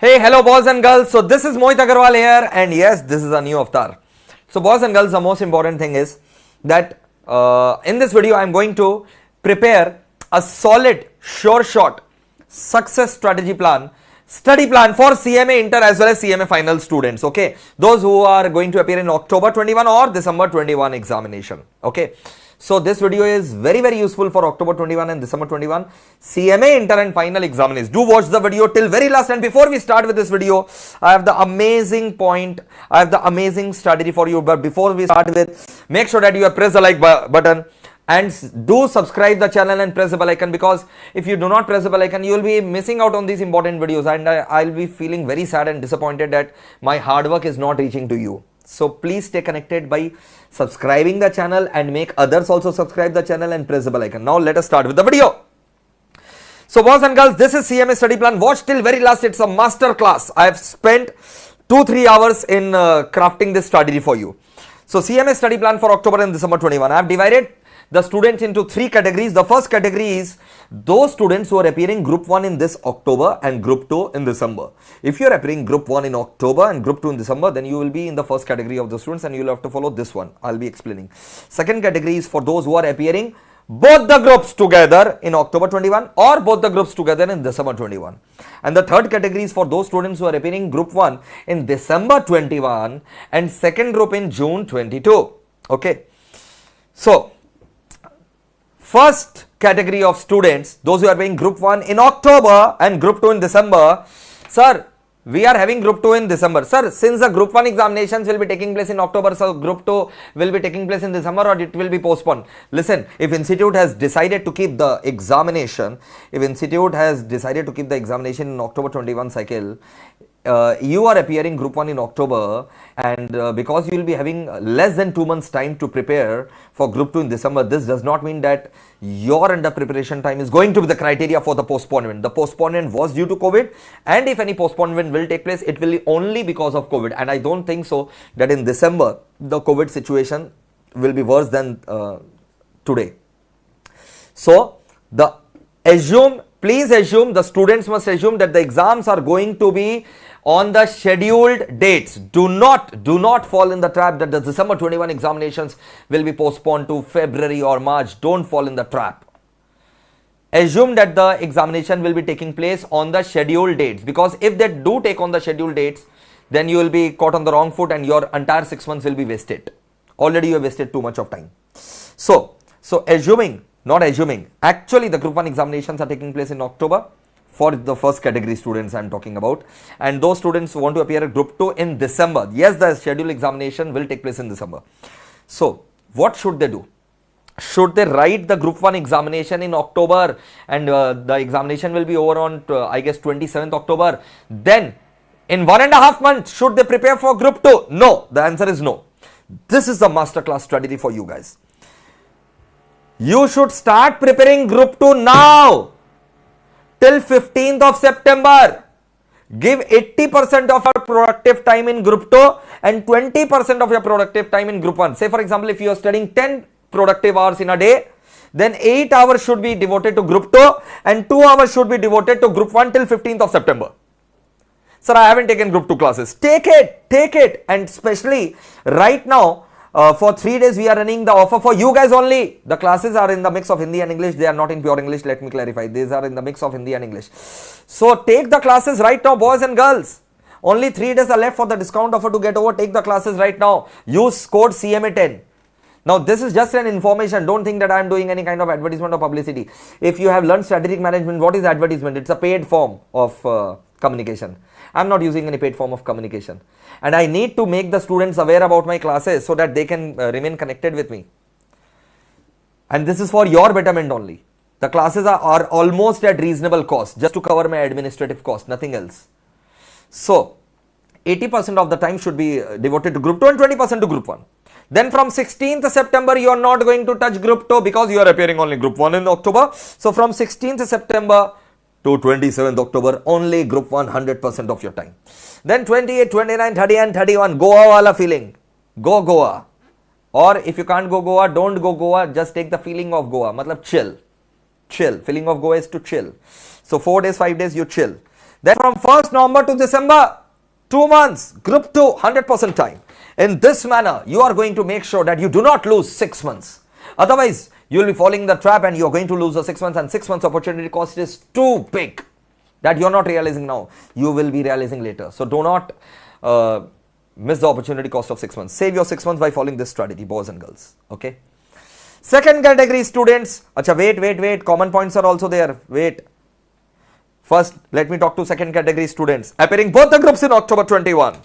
Hey, hello boys and girls. So this is Mohit Agarwal here, and yes, this is a new avatar. So boys and girls, the most important thing is that in this video I am going to prepare a solid, sure shot success strategy plan, study plan for CMA Inter as well as CMA final students. Okay, those who are going to appear in October 21 or December 21 examination. Okay. So this video is very useful for October 21 and December 21 CMA Inter and final examinations. Do watch the video till very last, and before we start with this video, I have the amazing point, I have the amazing strategy for you. But before we start with, make sure that you have pressed the like button and do subscribe the channel and press the bell icon, because if you do not press the bell icon, you will be missing out on these important videos, and I'll be feeling very sad and disappointed that my hard work is not reaching to you. So please stay connected by subscribing the channel and make others also subscribe the channel and press the bell icon. Now let us start with the video. So boys and girls, this is CMA study plan. Watch till very last. It's a master class. I have spent 2-3 hours in crafting this strategy for you. So CMA study plan for October and December 21. I have divided the students into 3 categories. The first category is those students who are appearing group 1 in this October and group 2 in December. If you are appearing group 1 in October and group 2 in December, then you will be in the first category of the students and you will have to follow this one. I'll be explaining. Second category is for those who are appearing both the groups together in October 21 or both the groups together in December 21. And the third category is for those students who are appearing group 1 in December 21 and second group in June 22. Okay. So first category of students, those who are being group 1 in October and group 2 in December. Sir, we are having group 2 in December. Sir, since the group 1 examinations will be taking place in October, so group 2 will be taking place in December, or it will be postponed. Listen, if institute has decided to keep the examination, in October 21 cycle, you are appearing group 1 in October, and because you will be having less than 2 months time to prepare for group 2 in December, this does not mean that your under preparation time is going to be the criteria for the postponement. The postponement was due to COVID, and if any postponement will take place, it will be only because of COVID, and I don't think so that in December the COVID situation will be worse than today. So please assume, the students must assume that the exams are going to be on the scheduled dates. Do not fall in the trap that the December 21 examinations will be postponed to February or March. Don't fall in the trap. Assume that the examination will be taking place on the scheduled dates, because if they do take on the scheduled dates, then you will be caught on the wrong foot and your entire 6 months will be wasted. Already you have wasted too much of time. So not assuming, actually the group 1 examinations are taking place in October for the first category students I am talking about, and those students who want to appear at group 2 in December, yes, the scheduled examination will take place in December. So what should they do? Should they write the group 1 examination in October and the examination will be over on I guess 27th October, then in 1.5 months should they prepare for group 2? No, the answer is no. This is the masterclass strategy for you guys. You should start preparing group 2 now till 15th of September. Give 80% of your productive time in group 2 and 20% of your productive time in group 1. Say for example, if you are studying 10 productive hours in a day, then 8 hours should be devoted to group 2 and 2 hours should be devoted to group 1 till 15th of September. Sir, I haven't taken group 2 classes. Take it. And especially right now, for 3 days we are running the offer for you guys only. The classes are in the mix of Hindi and English. They are not in pure English. Let me clarify. These are in the mix of Hindi and English. So take the classes right now, boys and girls. Only 3 days are left for the discount offer to get over. Take the classes right now. Use code CMA10. Now this is just an information. Don't think that I am doing any kind of advertisement or publicity. If you have learned strategic management, what is advertisement? It's a paid form of communication. I'm not using any paid form of communication, and I need to make the students aware about my classes so that they can remain connected with me, and this is for your betterment only. The classes are almost at reasonable cost, just to cover my administrative cost, nothing else. So 80% of the time should be devoted to group 2 and 20% to group 1. Then from 16th September you are not going to touch group 2 because you are appearing only group 1 in October. So from 16th September to 27th October, only group 1, 100% of your time. Then 28, 29, 30 and 31, Goa wala feeling. Go Goa. Or if you can't go Goa, don't go Goa, just take the feeling of Goa. Matlab chill. Feeling of Goa is to chill. So 4 days, 5 days you chill. Then from 1st November to December, 2 months, group 2, 100% time. In this manner, you are going to make sure that you do not lose 6 months. Otherwise, you will be falling in the trap and you are going to lose the 6 months, and 6 months opportunity cost is too big that you are not realizing now. You will be realizing later. So do not miss the opportunity cost of 6 months. Save your 6 months by following this strategy, boys and girls. Okay. Second category students. Acha, wait. Common points are also there. Wait. First, let me talk to second category students. Appearing both the groups in October 21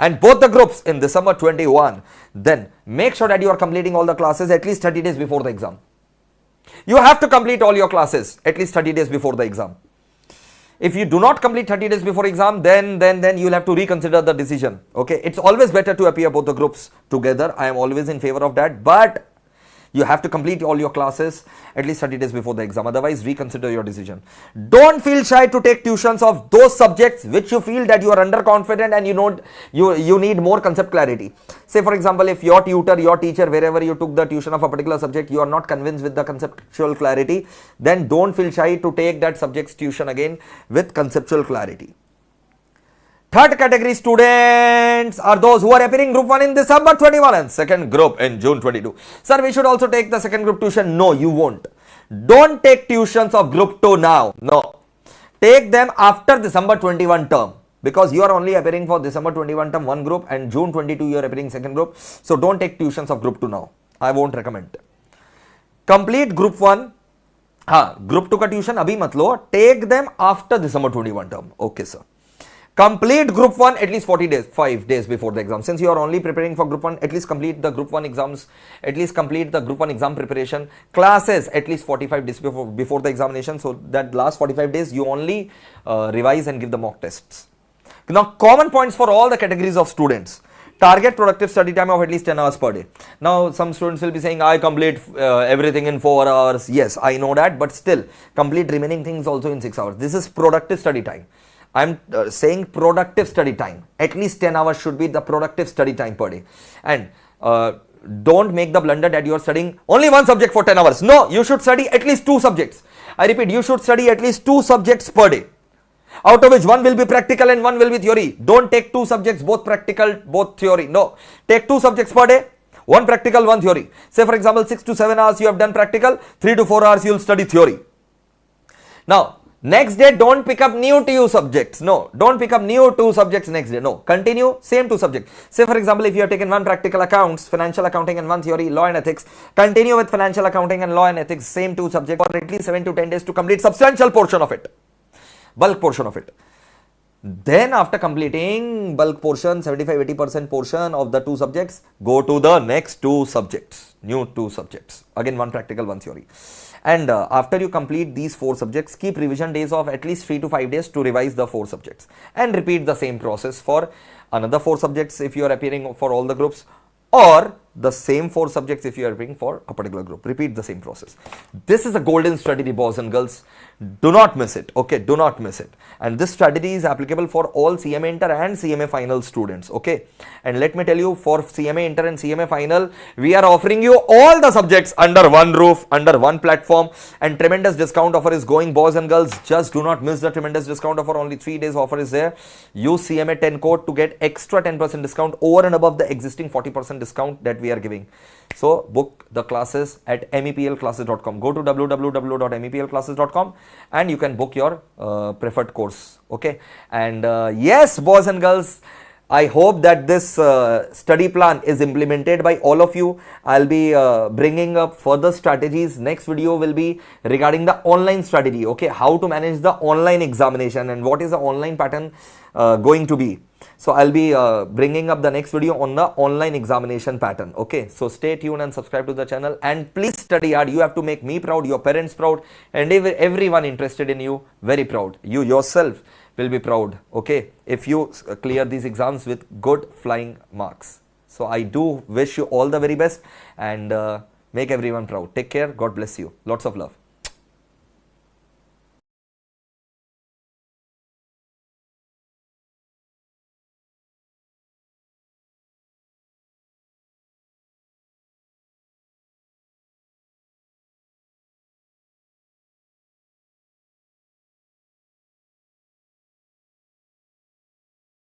and both the groups in December 21. Then make sure that you are completing all the classes at least 30 days before the exam. You have to complete all your classes at least 30 days before the exam. If you do not complete 30 days before exam, then you will have to reconsider the decision. Okay, it's always better to appear both the groups together. I am always in favor of that, but you have to complete all your classes at least 30 days before the exam. Otherwise, reconsider your decision. Don't feel shy to take tuitions of those subjects which you feel that you are underconfident and you need more concept clarity. Say for example, if your tutor, your teacher, wherever you took the tuition of a particular subject, you are not convinced with the conceptual clarity, then don't feel shy to take that subject's tuition again with conceptual clarity. Third category students are those who are appearing group 1 in December 21 and second group in June 22. Sir, we should also take the second group tuition. No, you won't. Don't take tuitions of group 2 now. No. Take them after December 21 term, because you are only appearing for December 21 term one group and June 22 you are appearing second group. So don't take tuitions of group 2 now. I won't recommend. Complete group 1. Group 2 ka tuition abhi mat lo. Take them after December 21 term. Okay, sir. Complete group 1 at least 40 days, 5 days before the exam. Since you are only preparing for group 1, at least complete the group 1 exams, at least complete the group 1 exam preparation classes at least 45 days before the examination. So that last 45 days you only revise and give the mock tests. Now, common points for all the categories of students. Target productive study time of at least 10 hours per day. Now, some students will be saying, I complete everything in 4 hours. Yes, I know that, but still complete remaining things also in 6 hours. This is productive study time. I'm saying productive study time. At least 10 hours should be the productive study time per day. And don't make the blunder that you are studying only one subject for 10 hours. No, you should study at least 2 subjects. I repeat, you should study at least 2 subjects per day, out of which one will be practical and one will be theory. Don't take 2 subjects, both practical, both theory. No, take 2 subjects per day, 1 practical, 1 theory. Say for example, 6 to 7 hours you have done practical, 3 to 4 hours you will study theory. Now, next day, don't pick up new 2 subjects. No, don't pick up new 2 subjects next day. No, continue same 2 subjects. Say for example, if you have taken 1 practical accounts, financial accounting, and 1 theory, law and ethics, continue with financial accounting and law and ethics, same 2 subjects for at least 7 to 10 days to complete substantial portion of it, bulk portion of it. Then after completing bulk portion, 75-80% portion of the 2 subjects, go to the next 2 subjects, new 2 subjects. Again, 1 practical, 1 theory. And after you complete these 4 subjects, keep revision days of at least 3 to 5 days to revise the 4 subjects. And repeat the same process for another 4 subjects if you are appearing for all the groups, or the same 4 subjects if you are appearing for a particular group. Repeat the same process. This is a golden strategy, boys and girls. Do not miss it. Okay, do not miss it. And this strategy is applicable for all CMA Inter and CMA Final students. Okay, and let me tell you, for CMA Inter and CMA Final, we are offering you all the subjects under one roof, under one platform, and tremendous discount offer is going, boys and girls. Just do not miss the tremendous discount offer. Only 3 days offer is there. Use CMA 10 code to get extra 10% discount over and above the existing 40% discount that we are giving. So book the classes at meplclasses.com. Go to www.meplclasses.com and you can book your preferred course. Okay, and yes, boys and girls, I hope that this study plan is implemented by all of you. I'll be bringing up further strategies. Next video will be regarding the online strategy. Okay, how to manage the online examination and what is the online pattern going to be. So I'll be bringing up the next video on the online examination pattern. Okay, so stay tuned and subscribe to the channel, and please study hard. You have to make me proud, your parents proud, and everyone interested in you very proud. You yourself will be proud, okay, if you clear these exams with good flying marks. So I do wish you all the very best, and make everyone proud. Take care. God bless you. Lots of love.